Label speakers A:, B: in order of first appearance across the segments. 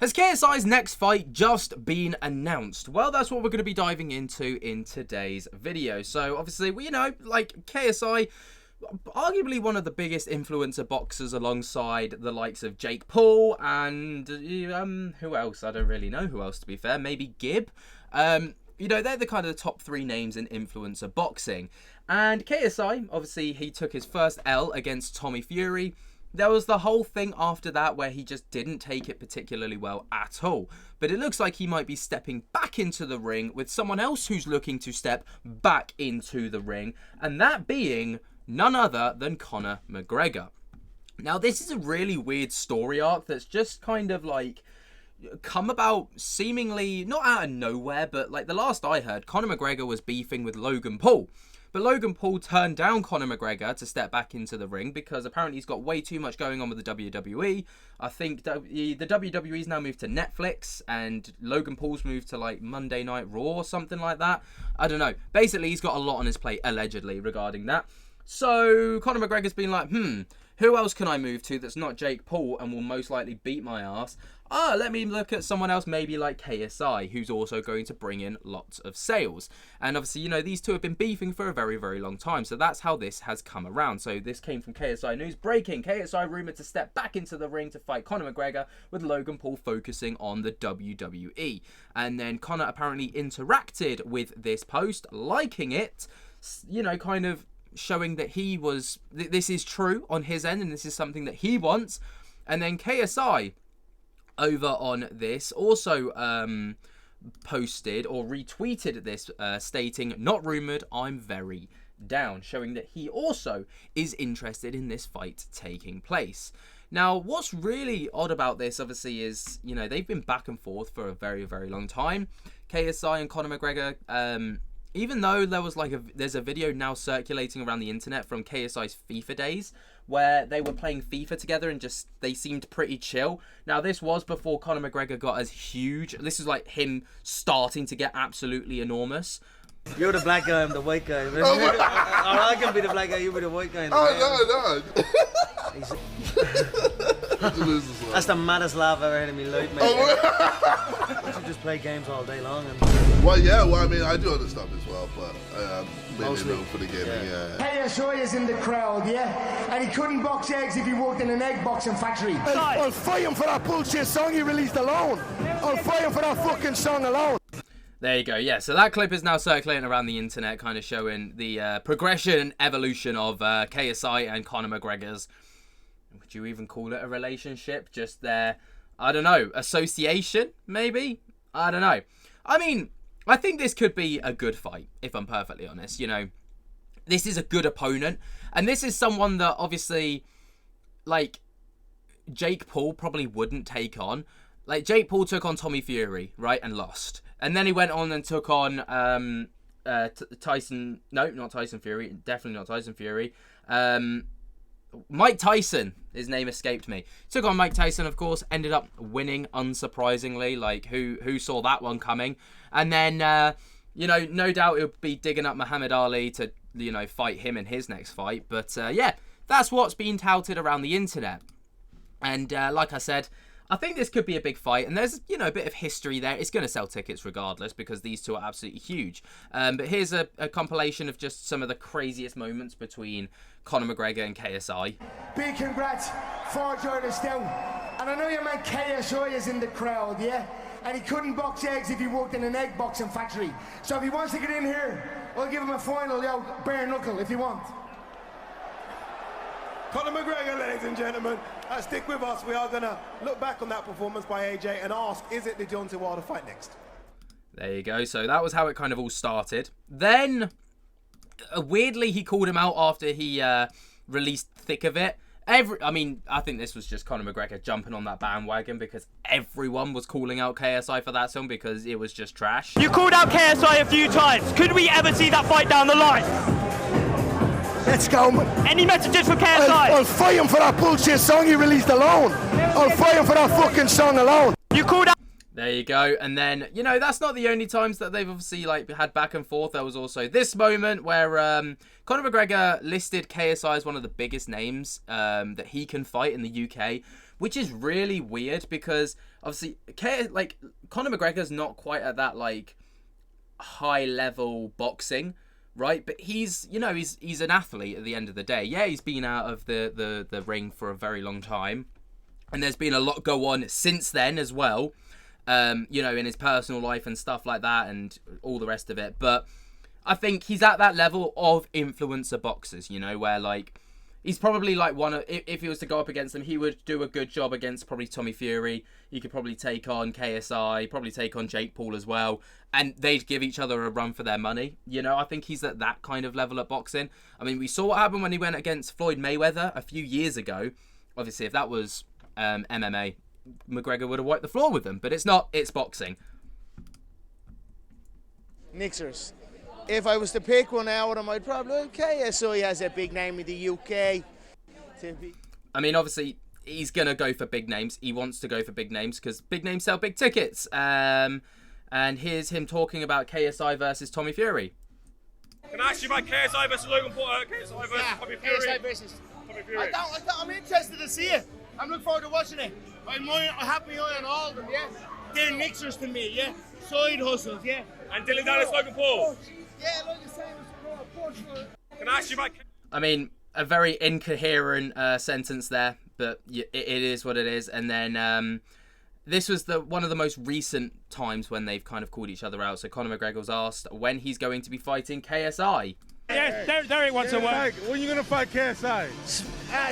A: Has KSI's next fight just been announced? Well, that's what we're going to be diving into in today's video. So, obviously, you know, like KSI, arguably one of the biggest influencer boxers alongside the likes of Jake Paul and who else? I don't really know who else, to be fair. Maybe Gibb. You know, they're the kind of the top three names in influencer boxing. And KSI, obviously, he took his first L against Tommy Fury. There was the whole thing after that where he just didn't take it particularly well at all. But it looks like he might be stepping back into the ring with someone else who's looking to step back into the ring. And that being none other than Conor McGregor. Now, this is a really weird story arc that's just kind of like come about seemingly not out of nowhere, but like the last I heard, Conor McGregor was beefing with Logan Paul. But Logan Paul turned down Conor McGregor to step back into the ring because apparently he's got way too much going on with the WWE. I think the WWE's now moved to Netflix and Logan Paul's moved to like Monday Night Raw or something like that. I don't know. Basically, he's got a lot on his plate, allegedly, regarding that. So Conor McGregor's been like, who else can I move to that's not Jake Paul and will most likely beat my ass? Let me look at someone else, maybe like KSI, who's also going to bring in lots of sales. And obviously, you know, these two have been beefing for a very, very long time. So that's how this has come around. So this came from KSI News. Breaking: KSI rumoured to step back into the ring to fight Conor McGregor, with Logan Paul focusing on the WWE. And then Conor apparently interacted with this post, liking it, you know, kind of showing that he was, this is true on his end and this is something that he wants. And then KSI over on this also posted or retweeted this stating, "Not rumoured, I'm very down," showing that he also is interested in this fight taking place. Now, what's really odd about this, obviously, is, you know, they've been back and forth for a very, very long time. KSI and Conor McGregor, even though there was there's a video now circulating around the internet from KSI's FIFA days where they were playing FIFA together and just they seemed pretty chill. Now, this was before Conor McGregor got as huge. This is like him starting to get absolutely enormous.
B: You're the black guy, I'm the white guy. Or I can be the black guy, you be the white guy.
C: No.
B: That's the maddest laugh I've ever heard in my life, mate. I should just play games all day long.
C: Well, yeah, I mean, I do other stuff as well, but mainly known for the gaming, yeah.
D: KSI is in the crowd, yeah? And he couldn't box eggs if he worked in an egg boxing factory.
E: I'll fight him for that bullshit song he released alone. I'll fight him for that fucking song alone.
A: There you go. Yeah, so that clip is now circulating around the internet, kind of showing the progression and evolution of KSI and Conor McGregor's, would you even call it a relationship? Just their, I don't know, association, maybe? I don't know. I mean, I think this could be a good fight, if I'm perfectly honest. You know, this is a good opponent. And this is someone that obviously, like, Jake Paul probably wouldn't take on. Like, Jake Paul took on Tommy Fury, right, and lost. And then he went on and took on Tyson. No, not Tyson Fury. Definitely not Tyson Fury. Mike Tyson. His name escaped me. Took on Mike Tyson, of course. Ended up winning, unsurprisingly. Like, who saw that one coming? And then, you know, no doubt he'll be digging up Muhammad Ali to, you know, fight him in his next fight. But, yeah, that's what's been touted around the internet. And, like I said, I think this could be a big fight, and there's, you know, a bit of history there. It's going to sell tickets regardless because these two are absolutely huge. But here's a compilation of just some of the craziest moments between Conor McGregor and KSI.
D: Big congrats for joining us down. And I know your man KSI is in the crowd, yeah? And he couldn't box eggs if he worked in an egg boxing factory. So if he wants to get in here, I'll give him a final, bare knuckle if you want.
F: Conor McGregor, ladies and gentlemen. Stick with us. We are going to look back on that performance by AJ and ask, is it the Deontay Wilder fight next?
A: There you go. So that was how it kind of all started. Then, weirdly, he called him out after he released Thick of It. I mean, I think this was just Conor McGregor jumping on that bandwagon because everyone was calling out KSI for that song because it was just trash.
G: You called out KSI a few times. Could we ever see that fight down the line?
E: Let's go, man.
G: Any messages for KSI?
E: I'll fight him for that bullshit song he released alone. I'll fight him for that fucking song alone.
G: You called out.
A: There you go. And then, you know, that's not the only times that they've obviously like had back and forth. There was also this moment where Conor McGregor listed KSI as one of the biggest names that he can fight in the UK, which is really weird because obviously like Conor McGregor's not quite at that like high level boxing, right? But he's, you know, he's an athlete at the end of the day. Yeah, he's been out of the ring for a very long time, and there's been a lot go on since then as well, you know, in his personal life and stuff like that and all the rest of it. But I think he's at that level of influencer boxers, you know, where like he's probably like one of, if he was to go up against them, he would do a good job against probably Tommy Fury. He could probably take on KSI, probably take on Jake Paul as well, and they'd give each other a run for their money. You know, I think he's at that kind of level at boxing. I mean, we saw what happened when he went against Floyd Mayweather a few years ago. Obviously, if that was MMA, McGregor would have wiped the floor with him, but it's not, it's boxing.
E: Mixers. If I was to pick one out of them, I'd probably... KSI has a big name in the UK.
A: I mean, obviously, he's going to go for big names. He wants to go for big names because big names sell big tickets. And here's him talking about KSI versus Tommy Fury.
G: Can I ask you about KSI versus Logan Paul? KSI versus Tommy Fury?
E: KSI versus Tommy Fury. I'm interested to see it. I'm looking forward to watching it. I have my eye on all of them, yeah? They're mixers to me, yeah? Side hustles, yeah?
G: And Dylan Dennis, Logan Paul?
E: Yeah, like the same as
G: Can I ask you about...
A: I mean, a very incoherent sentence there, but it is what it is. And then this was one of the most recent times when they've kind of called each other out. So Conor McGregor was asked when he's going to be fighting KSI.
G: Yes, Derek wants to work.
H: When are you going to fight KSI?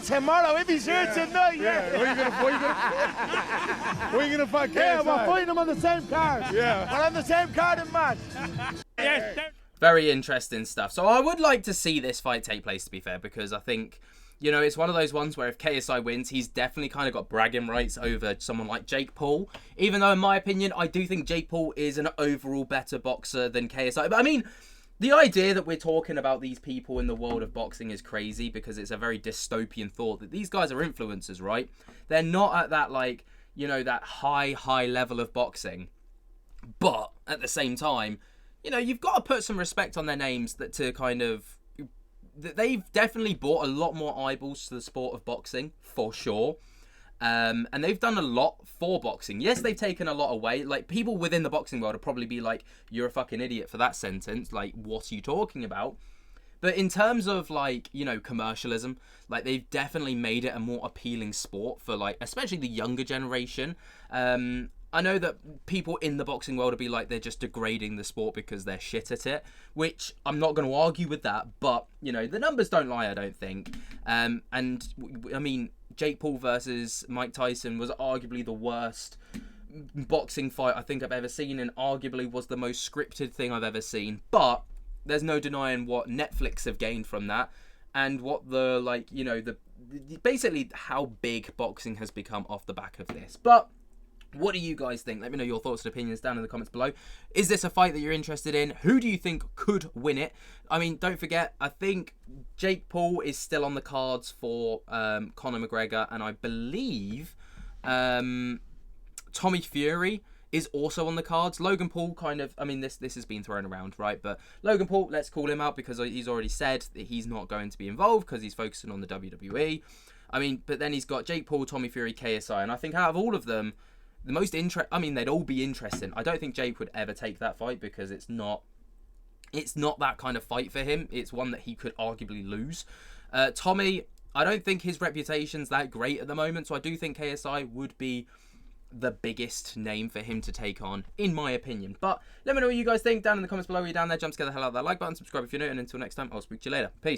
E: tomorrow, if he's here tonight, yeah.
H: When are you going to fight KSI?
E: Yeah, we're fighting him on the same card.
H: Yeah.
E: We're on the same card in match.
G: Yes,
A: Very interesting stuff. So I would like to see this fight take place, to be fair, because I think, you know, it's one of those ones where if KSI wins, he's definitely kind of got bragging rights over someone like Jake Paul. Even though, in my opinion, I do think Jake Paul is an overall better boxer than KSI. But I mean, the idea that we're talking about these people in the world of boxing is crazy because it's a very dystopian thought that these guys are influencers, right? They're not at that, like, you know, that high level of boxing. But at the same time, you know, you've got to put some respect on their names that to kind of... They've definitely brought a lot more eyeballs to the sport of boxing, for sure. And they've done a lot for boxing. Yes, they've taken a lot away. Like, people within the boxing world would probably be like, you're a fucking idiot for that sentence. Like, what are you talking about? But in terms of, like, you know, commercialism, like, they've definitely made it a more appealing sport for, like, especially the younger generation. I know that people in the boxing world will be like, they're just degrading the sport because they're shit at it, which I'm not going to argue with that, but, you know, the numbers don't lie, I don't think. And, I mean, Jake Paul versus Mike Tyson was arguably the worst boxing fight I think I've ever seen, and arguably was the most scripted thing I've ever seen, but there's no denying what Netflix have gained from that, and what the, like, you know, basically how big boxing has become off the back of this. But what do you guys think? Let me know your thoughts and opinions down in the comments below. Is this a fight that you're interested in? Who do you think could win it? I mean, don't forget, I think Jake Paul is still on the cards for Conor McGregor, and I believe Tommy Fury is also on the cards. Logan Paul kind of, I mean, this has been thrown around, right? But Logan Paul, let's call him out because he's already said that he's not going to be involved because he's focusing on the WWE. I mean, but then he's got Jake Paul, Tommy Fury, KSI, and I think out of all of them, the most I mean, they'd all be interesting. I don't think Jake would ever take that fight because it's not that kind of fight for him. It's one that he could arguably lose. Tommy, I don't think his reputation's that great at the moment, so I do think KSI would be the biggest name for him to take on, in my opinion. But let me know what you guys think down in the comments below. You're down there, jump, scare the hell out of that like button, subscribe if you're new, and until next time, I'll speak to you later. Peace.